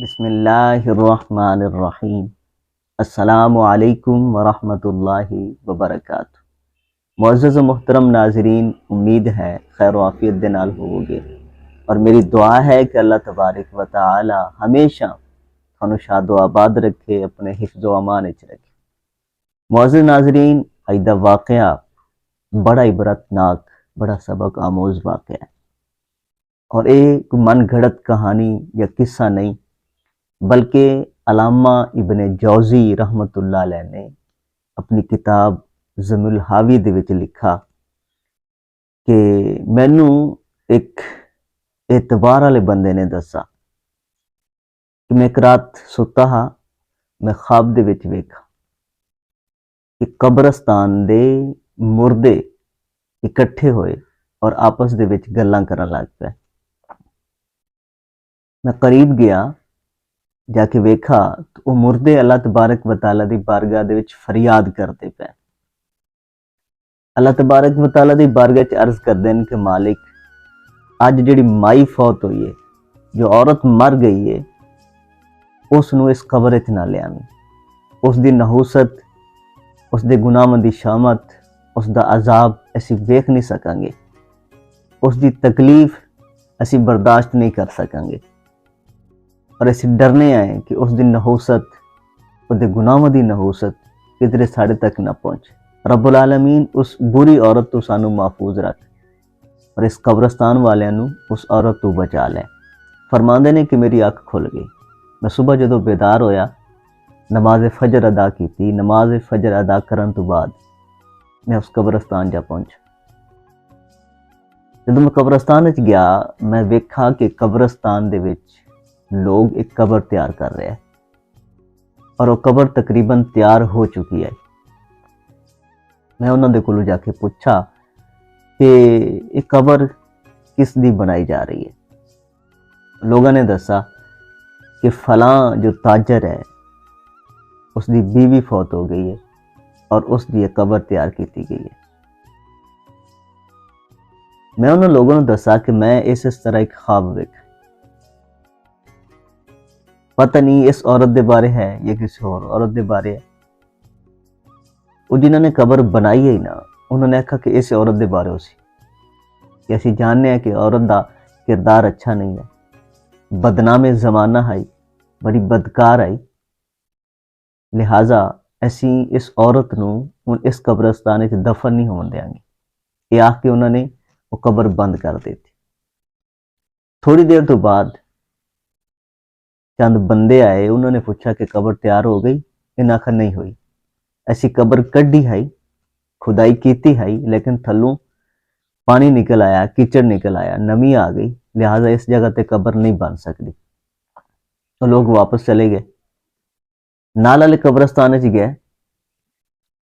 बिस्मिल्लाहिर्रहमानिर्रहीम। अस्सलामु अलैकुम वरहमतुल्लाहि वबरकातुहू। मुअज़्ज़ज़ व मोहतरम नाज़रीन, उम्मीद है खैर आफियत दे नाल होवोगे और मेरी दुआ है कि अल्लाह तबारक व तआला हमेशा थानू शादो आबाद रखे, अपने हिफ्ज़ व अमान विच रखे। मुअज़्ज़ज़ नाज़रीन, अज दा वाक़या बड़ा इबरतनाक, बड़ा सबक आमोज़ वाक़या है और ये कोई मन घड़त कहानी या किस्सा नहीं, बल्कि अल्लामा इब्न जौज़ी रहमतुल्लाह अलैह ने अपनी किताब ज़मुल हावी दे विच लिखा कि मैनू एक एतबार वाले बंदे ने दसा कि मैं एक रात सुता हा, मैं ख्वाब दे विच वेखा कि कब्रस्तान दे मुर्दे इकट्ठे होए और आपस दे विच गल्लां करन लग पे। मैं करीब गया, जाके वेखा तो वो मुर्दे अल्लाह तबारक व तआला दी बारगाह दे विच फरियाद करदे पे। अल्लाह तबारक व तआला दी बारगाह च अर्ज करदे ने कि मालिक, अज जिहड़ी माई फौत हुई है, जो औरत मर गई है, उसनू इस कबर च ना लियावी। उसकी नहूसत, उसके गुनाहों की शामत, उसका अजाब असी वेख नहीं सकांगे, उसकी तकलीफ असी बर्दाश्त नहीं कर सकांगे और असी डरने आए कि उसकी नहूसत, उसके गुनाहों की नहूसत किधरे साढ़े तक ना पहुँचे। रब्बुल आलमीन उस बुरी औरत तो सानू महफूज रख और इस कब्रस्तान वालियां नू उस औरत तो बचा लै। फरमांदे ने कि मेरी अख खुल गई, मैं सुबह जदों बेदार होया, नमाज फजर अदा की। नमाज फजर अदा करन तो बाद मैं उस कब्रस्तान जा पहुंचा। जदों मैं कब्रस्तान विच गया, मैं वेखा कि कब्रस्तान दे विच लोग एक कबर तैयार कर रहे हैं और वो कबर तकरीबन तैयार हो चुकी है। मैं उन्होंने दे कोलों जाके पूछा कि ये कबर किस दी बनाई जा रही है। लोगों ने दसा कि फलां जो ताजर है, उसकी बीवी फौत हो गई है और उसकी एक कबर तैयार की गई है। मैं उन्होंने लोगों ने दसा कि मैं इस तरह एक ख्वाब वेखा, पता नहीं इस औरत दे बारे है या किसी और औरत दे बारे है। वो जिन्होंने कबर बनाई है ना, उन्होंने आखा कि इस औरत दे बारे उसी कि असी जानने हैं कि औरत का किरदार अच्छा नहीं है, बदनामे जमाना है, बड़ी बदकार आई, लिहाजा असी इस औरत नू हुण इस कब्रस्तान च दफन नहीं होने देंगे। ये आख के उन्होंने वो कबर बंद कर दी थी। थोड़ी देर तो बाद चंद बंदे आए, उन्होंने पूछा कि कबर तैयार हो गई। इन्हें आखा नहीं हुई, ऐसी कबर कड्डी है, खुदाई की है, लेकिन थलों पानी निकल आया, कीचड़ निकल आया, नमी आ गई, लिहाजा इस जगह ते कबर नहीं बन सकती। तो लोग वापस चले गए, नाल वाले कब्रस्तान च गए।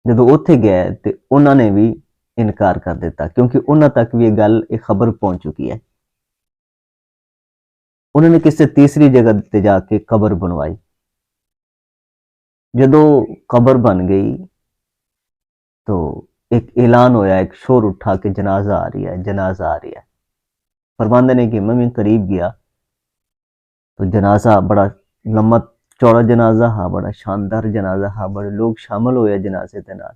जदों उत्थे गए तो उन्होंने भी इनकार कर दिता, क्योंकि उन्होंने तक भी गल एक खबर पहुंच चुकी है। उन्होंने किसी तीसरी जगह ते जाके कबर बनवाई। जदों कबर बन गई तो एक ऐलान होया, एक शोर उठा कि जनाजा आ रही है, जनाजा आ रही है। फरमांदे ने कि मैं भी करीब गया तो जनाजा बड़ा लम्मा चौड़ा जनाजा हा, बड़ा शानदार जनाजा हा, बड़े लोग शामिल होए जनाजे के नाल।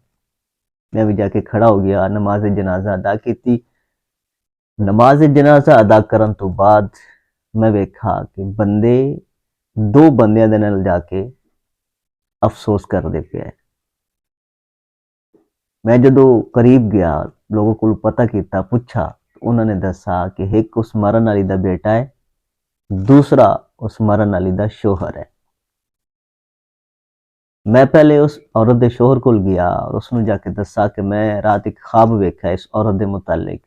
मैं भी जाके खड़ा हो गया, नमाज जनाजा अदा की। नमाज जनाजा अदा करन तो बाद मैं वेखा कि बंदे दो बंदियां दे नाल जाके अफसोस करदे पे। मैं जदों करीब गया, लोगों को पता किया, पूछा तो उन्होंने दसा कि एक उस मरन वाली दा बेटा है, दूसरा उस मरन वाली दा शोहर है। मैं पहले उस औरत दे शोहर कोल गया और उसने जाके दसा कि मैं रात एक ख्वाब वेखा इस औरत दे मुतालिक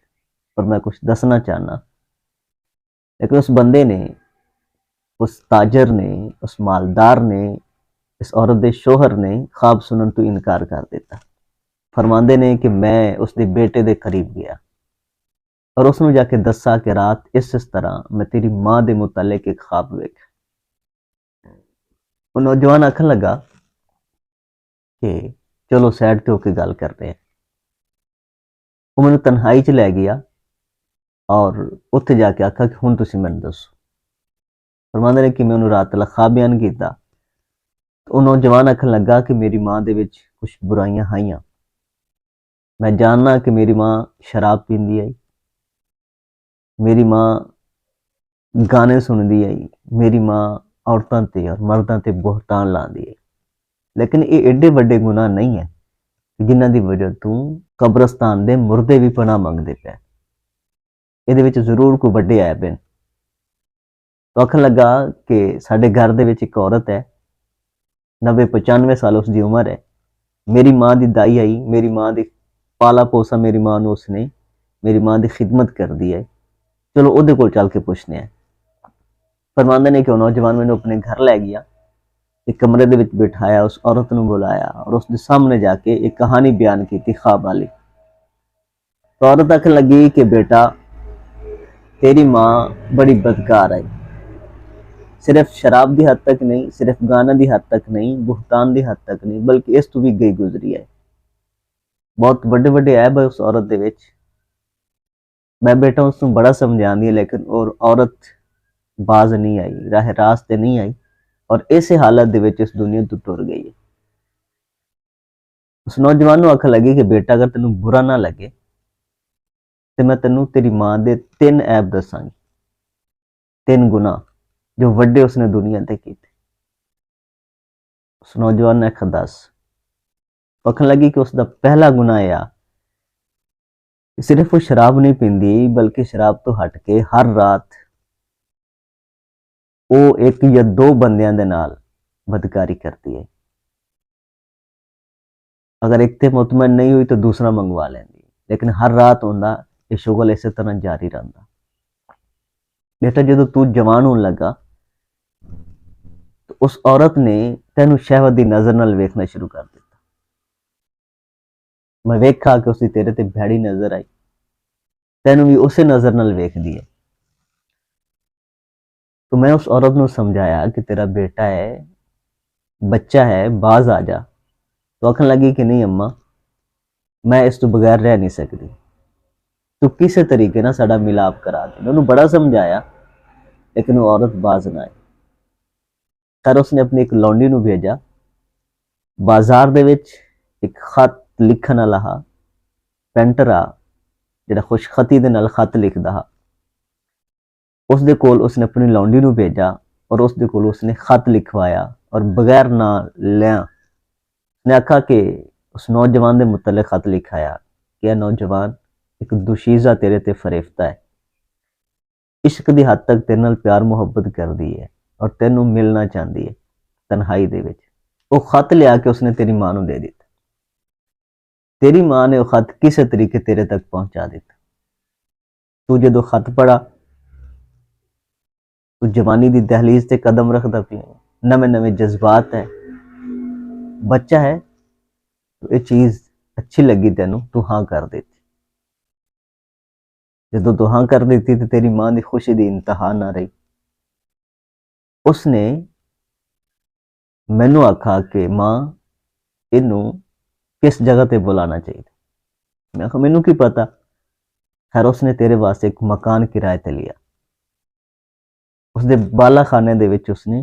और मैं कुछ दसना चाहना। लेकिन उस बंदे ने, उस ताजर ने, उस मालदार ने, इस औरत दे शोहर ने ख्वाब सुनन तो इनकार कर दिता। फरमांदे ने कि मैं उसके बेटे दे करीब गया और उसने जाके दसा कि रात इस तरह मैं तेरी मां दे मुतालिक एक ख्वाब वेखा। वो नौजवान आखन लगा कि चलो साइड ते होके गल करते हैं। वो मैनू तन्हाई च लै गया और उत्थे जाके आखा कि हुण तुसीं मैनू दसो। फरमाते ने कि मैं उन्होंने रात का ख्वाब बयान किया तो वो नौजवान आखन लगा कि मेरी माँ दे विच कुछ बुराइयां आईयां। मैं जानना कि मेरी माँ शराब पींदी आई, मेरी माँ गाने सुनदी आई, मेरी माँ औरतां ते और मर्दां ते बोहतान लांदी है। लेकिन ये एडे वड्डे गुनाह नहीं है जिन्हां दी वजह तू कब्रस्तान दे मुर्दे भी पनाह मंगदे पे। ਇਹਦੇ ਵਿੱਚ ਜ਼ਰੂਰ ਕੋਈ ਵੱਡੇ ਐਬ ਹਨ। तो आखन लगा कि साढ़े घर दे विच एक औरत है, 90-95 साल उसकी उम्र है। मेरी माँ की दाई आई, मेरी माँ की पाला पोसा मेरी माँ ने उसने मेरी माँ की खिदमत कर दी है, चलो ਉਹਦੇ ਕੋਲ ਚੱਲ ਕੇ ਪੁੱਛਨੇ ਆ। फरमांदे ने कि ਉਹ नौजवान मैंने अपने घर लै गया, एक कमरे ਦੇ ਵਿੱਚ बिठाया, उस औरत ਨੂੰ बुलाया और उसके सामने जाके एक कहानी बयान की थी ख्वाब वाली। तो औरत आखन लगी कि बेटा तेरी माँ बड़ी बदकार आई, सिर्फ शराब की हद तक नहीं, सिर्फ गाना की हद तक नहीं, बुहतान की हद तक नहीं, बल्कि इस तो भी गई गुजरी है। बहुत बड़े बड़े ऐब है उस औरत दे विच। मैं बेटा उसनू बड़ा समझानी है लेकिन और औरत बाज नहीं आई, राह रास्ते नहीं आई और इस हालत दे विच इस दुनिया तो टुर गई है। उस नौजवान नू आखन लगी कि बेटा अगर तेनू बुरा ना लगे तो मैं तेनू तेरी माँ दे 3 ऐब दसांगी, 3 गुनाह जो वड्डे उसने दुनिया ते कीते। उस नौजवान ने आखा दस। आखन लगी कि उसका पहला गुनाह आ सिर्फ वो शराब नहीं पींदी बल्कि शराब तो हट के हर रात वो 1 या 2 बंदियां दे नाल बदकारी करती है। अगर एक ते मुतमन नहीं हुई तो दूसरा मंगवा लेंदी, लेकिन हर रात उनका ये शुगल इस तरह जारी रहता। बेटा जो तू जवान होने लगा तो उस औरत ने तेनू शहवत की नजर नाल वेखना शुरू कर दिता। मैं वेखा कि उसकी तेरे ते भैड़ी नजर आई, तेनू भी उस नजर नाल वेखदी है। तो मैं उस औरत को समझाया कि तेरा बेटा है, बच्चा है, बाज आ जा। तो आखन लगी कि नहीं अम्मा, मैं इस तो बगैर रह नहीं सकती, तू किसी तरीके ना साडा मिलाप करा दे। मैं उन्होंने बड़ा समझाया लेकिन वो औरत बाज ना आई। फिर उसने अपनी एक लौंडी नू भेजा, बाजार दे विच एक खत लिखण वाला हा, पेंटर आ जिहड़ा खुशखती दे नाल खत लिखदा हा, उसदे कोल उसने अपनी लौंडी नू भेजा और उसदे कोल उसने खत लिखवाया और बगैर ना लिया उसने आखा कि उस नौजवान के मुतल्लिक खत लिखाया कि यह नौजवान एक दुशीज़ा तेरे ते फरेफ्ता है, इश्क की हद तक तेरे नाल प्यार मुहब्बत करती है और तेनू मिलना चाहती है तन्हाई दे विच। वो खत लिया के उसने तेरी माँ नू दे दिता। तेरी माँ ने वो खत किसी तरीके तेरे तक पहुंचा दिता। तू जो खत पढ़ा तू जवानी की दहलीज से कदम रखता पिया, नवे नवे जज्बात है, बच्चा है, तो ये चीज़ अच्छी लगी तेनू, तू हाँ कर देती। जो तू हाँ कर देती तो तेरी माँ की खुशी की इंतहा ना रही। उसने मैनू आखा कि माँ इनू किस जगह पे बुलाना चाहिए। मैं आखा मैनू की पता। खैर उसने तेरे वास्ते एक मकान किराए ते लिया, उसके बाला खाने दे विच उसने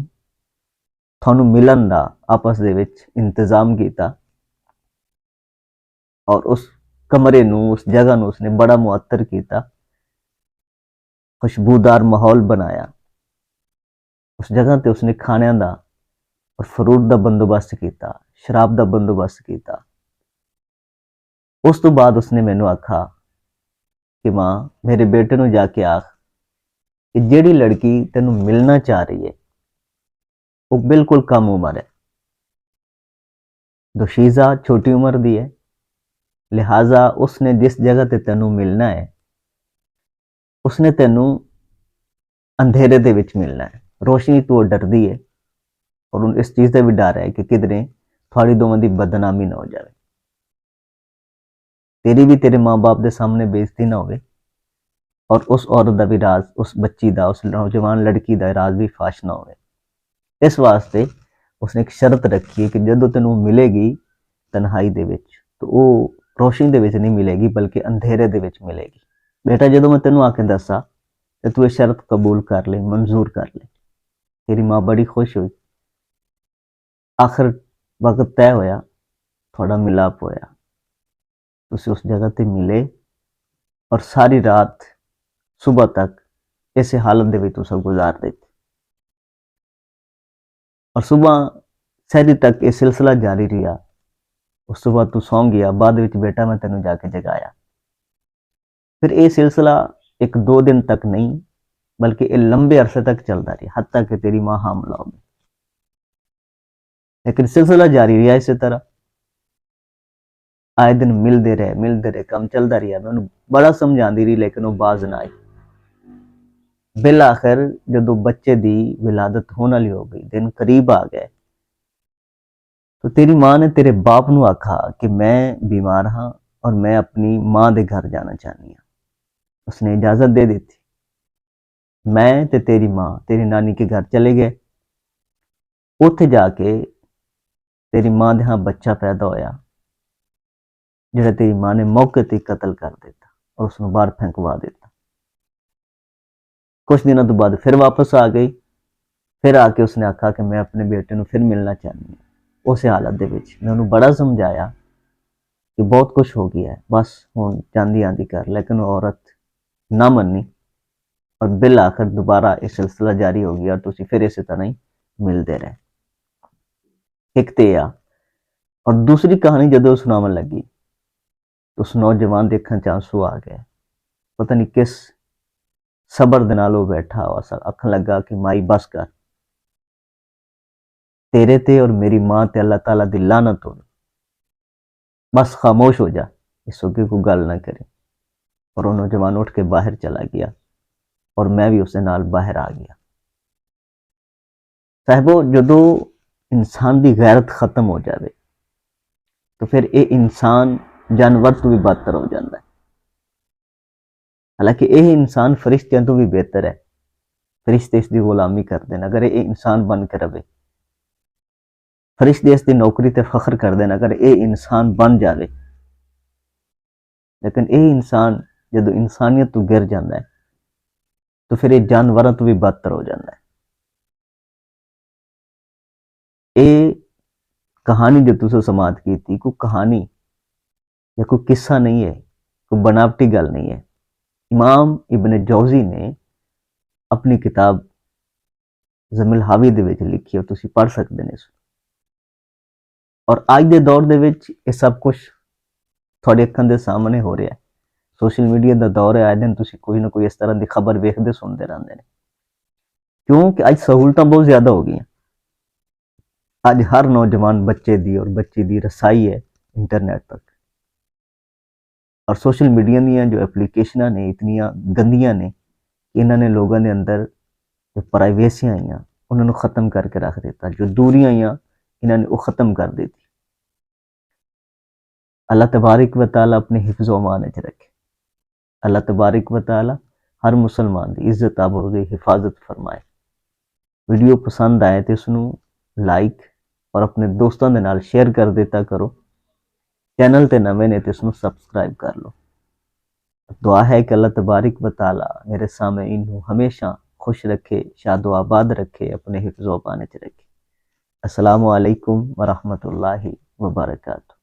थानू मिलन दा आपस दे विच इंतजाम किया और उस कमरे नू, उस जगह नू उसने बड़ा मुअत्तर किया, खुशबूदार माहौल बनाया। उस जगह ते उसने खाने का और फ्रूट का बंदोबस्त किया, शराब का बंदोबस्त किया। उस तो बाद उसने मैनू आखा कि माँ मेरे बेटे नू जाके आख कि जिहड़ी लड़की तेनू मिलना चाह रही है वो बिल्कुल कम उम्र है, दोशीज़ा छोटी उम्र की है, लिहाजा उसने जिस जगह ते तेनू मिलना है उसने तेनू अंधेरे दे विच मिलना है। रोशनी तो डरदी है और उन इस चीज़ का भी डर है कि किधरे थोड़ी दोवां दी बदनामी ना हो जाए, तेरी भी तेरे माँ बाप के सामने बेइज्जती ना हो और उस औरत का भी राज, उस बच्ची का, उस नौजवान लड़की का राज भी फाश ना हो। इस वास्ते उसने एक शर्त रखी है कि जो तेनू मिलेगी तन्हाई दे विच तो वो रोशनी दे विच नहीं मिलेगी बल्कि अंधेरे दे विच मिलेगी। बेटा जो मैं तेनू आके दसा तो तू ये शर्त कबूल कर ले, मंजूर कर ले। तेरी माँ बड़ी खुश हुई। आखिर वक्त तय होया, थोड़ा मिलाप होया, तुसी उस जगह ते मिले और सारी रात सुबह तक इस हालत दे विच तुसा गुजार दित्ती और सुबह सहरी तक यह सिलसिला जारी रहा। उस तो बाद तू सौ गया, बाद विच बेटा मैं तेन जाके जगाया। फिर यह सिलसिला एक दो दिन तक नहीं बल्कि यह लंबे अरसे तक चलता रहा, हत्ता कि तेरी मां हामला हो गई। लेकिन सिलसिला जारी रहा इसी तरह, आए दिन मिलते रहे, काम चलता रहा। मैं उन्हें बड़ा समझाती रही लेकिन वो बाज ना आई। बिल आखिर जो बच्चे की विलादत होने वाली हो गई, दिन करीब आ गए, तो तेरी मां ने तेरे बाप नूं आखा कि मैं बीमार हाँ और मैं अपनी मां के घर जाना चाहनी हाँ। उसने इजाजत दे दी थी। मैं ते तेरी मां तेरी नानी के घर चले गए। उत्थे जाके तेरी मां दे हाँ बच्चा पैदा होया, जिहड़ा तेरी मां ने मौके ते कतल कर दिता और उसनूं बाहर फेंकवा दिता। कुछ दिनों तो बाद फिर वापस आ गई। फिर आके उसने आखा कि मैं अपने बेटे नूं फिर मिलना चाहनी हूँ। उस हालत दे विच मैं उन्होंने बड़ा समझाया कि बहुत कुछ हो गया है, बस हुण जांदी आंदी कर, लेकिन वो औरत ना मनी और बिल आखिर दोबारा यह सिलसिला जारी हो गया और तुसी फिर इस तरह ही मिलते रहे। एक ते आ और दूसरी कहानी जदों सुनावन लगी तो उस नौजवान दे अखां च आंसू आ गए। पता नहीं किस सबर दे नाल वो बैठा हुआ सा, आखन लगा कि माई बस कर, तेरे ते और मेरी मां ते अल्लाह ताला दी लानत हो, बस खामोश हो जा, इस अगे कोई गल ना करे। और वो नौजवान उठ के बाहर चला गया और मैं भी उसके नाल बाहर आ गया। साहिबो, जदों इंसान की गैरत खत्म हो जाए तो फिर ये इंसान जानवर तो भी बदतर हो जाता है। हालांकि यह इंसान फरिश्तियों तो भी बेहतर है, फरिश्ते इसकी गुलामी करते हैं। अगर ये इंसान बन के रहे, फरिश्ते इसकी नौकरी ते फख्र करते हैं अगर ये इंसान बन जाए। लेकिन यह इंसान जदों इंसानियत तो गिर जाता है तो फिर ये जानवरों तो भी बदतर हो जाता है। ये कहानी जो तुसें समात की थी, कोई कहानी या कोई किस्सा नहीं है, कोई बनावटी गल नहीं है। इमाम इब्न जौजी ने अपनी किताब जमिल हावी दे विच लिखी और तुसी पढ़ सकते हैं। और आज के दौर दे विच ये सब कुछ थोड़ी अखां दे सामने हो रहा है। सोशल मीडिया का दौर है, आए दिन तुसी कोई ना कोई इस तरह की खबर वेखते सुनते रहते हैं, क्योंकि अज सहूलतां बहुत ज्यादा हो गई। अज हर नौजवान बच्चे की और बच्ची की रसाई है इंटरनेट तक। और सोशल मीडिया दी जो एप्लीकेशन ने इतनिया गंदियां ने कि इन्होंने लोगों के अंदर जो प्राइवेसियां आईयां उन्होंने खत्म करके रख दिता, जो दूरियां आईयां इन्होंने वो खत्म कर दी। अल्लाह तबारक व तआला अपने हिफ्ज़ व अमान च रखे। अल्लाह तबारक व तआला हर मुसलमान की इज्जत आबरूदी हिफाजत फरमाए। वीडियो पसंद आए तो इसनूं लाइक और अपने दोस्तों के नाल शेयर कर देता करो। चैनल ते नवे ने तो इसनूं सबसक्राइब कर लो। दुआ है कि अल्लाह तबारक व तआला मेरे सामईन नूं हमेशा खुश रखे, शादो आबाद रखे, अपने हिफ्ज़ व अमान च रखे। अस्सलामु अलैकुम व रहमतुल्लाहि व बरकातुहू।